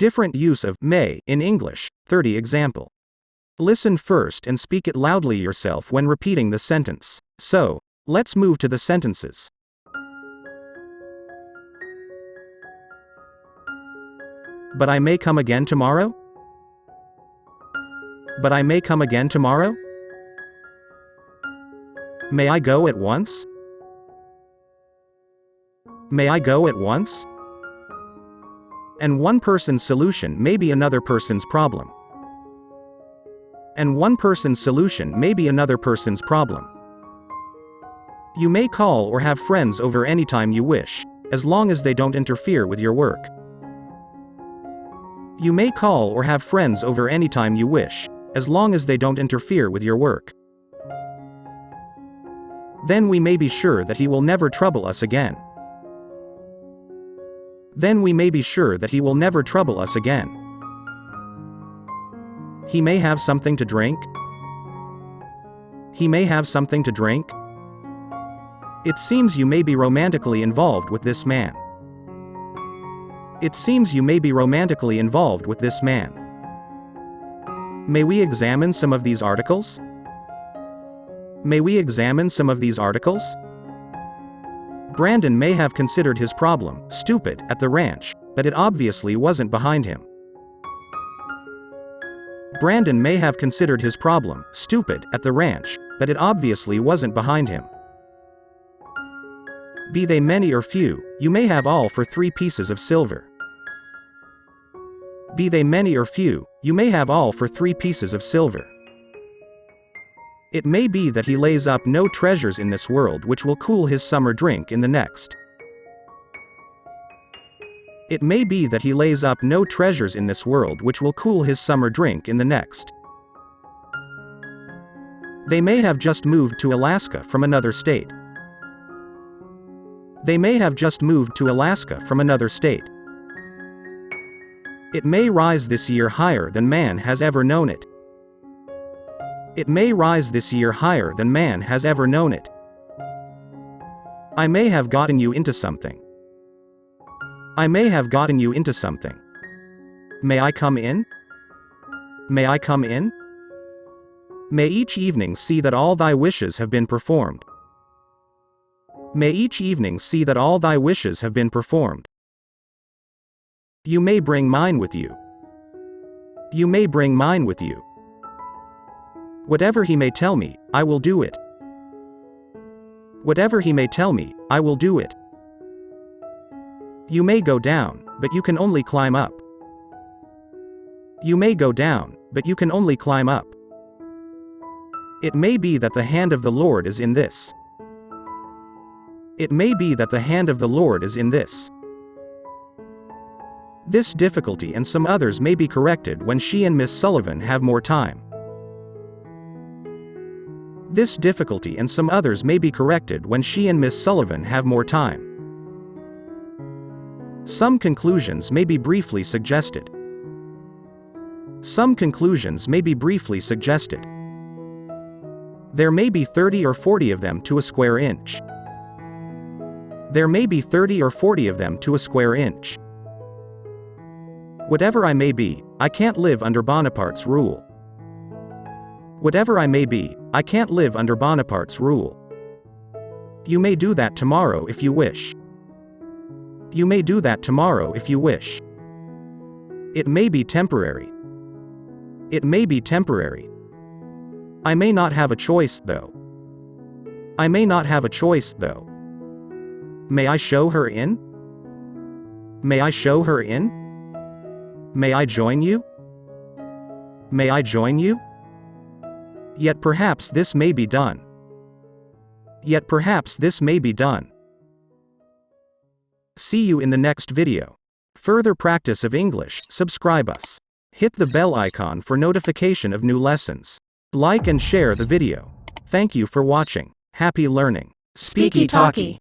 Different use of may in English. 30 example. Listen first and speak it loudly yourself when repeating the sentence. So, let's move to the sentences. But I may come again tomorrow? But I may come again tomorrow? May I go at once? May I go at once? And one person's solution may be another person's problem. And one person's solution may be another person's problem. You may call or have friends over anytime you wish, as long as they don't interfere with your work. You may call or have friends over anytime you wish, as long as they don't interfere with your work. Then we may be sure that he will never trouble us again. Then we may be sure that he will never trouble us again. He may have something to drink. He may have something to drink. It seems you may be romantically involved with this man. It seems you may be romantically involved with this man. May we examine some of these articles? May we examine some of these articles? Brandon may have considered his problem stupid at the ranch, but it obviously wasn't behind him. Brandon may have considered his problem stupid at the ranch, but it obviously wasn't behind him. Be they many or few, you may have all for 3 pieces of silver. Be they many or few, you may have all for 3 pieces of silver. It may be that he lays up no treasures in this world which will cool his summer drink in the next. It may be that he lays up no treasures in this world which will cool his summer drink in the next. They may have just moved to Alaska from another state. They may have just moved to Alaska from another state. It may rise this year higher than man has ever known it. It may rise this year higher than man has ever known it. I may have gotten you into something. I may have gotten you into something. May I come in? May I come in? May each evening see that all thy wishes have been performed. May each evening see that all thy wishes have been performed. You may bring mine with you. You may bring mine with you. Whatever he may tell me, I will do it. Whatever he may tell me, I will do it. You may go down, but you can only climb up. You may go down, but you can only climb up. It may be that the hand of the Lord is in this. It may be that the hand of the Lord is in this. This difficulty and some others may be corrected when she and Miss Sullivan have more time. This difficulty and some others may be corrected when she and Miss Sullivan have more time. Some conclusions may be briefly suggested. Some conclusions may be briefly suggested. There may be 30 or 40 of them to a square inch. There may be 30 or 40 of them to a square inch. Whatever I may be, I can't live under Bonaparte's rule. Whatever I may be, I can't live under Bonaparte's rule. You may do that tomorrow if you wish. You may do that tomorrow if you wish. It may be temporary. It may be temporary. I may not have a choice, though. I may not have a choice, though. May I show her in? May I show her in? May I join you? May I join you? Yet perhaps this may be done. Yet perhaps this may be done. See you in the next video. Further practice of English, subscribe us. Hit the bell icon for notification of new lessons. Like and share the video. Thank you for watching. Happy learning. Speaky Talky.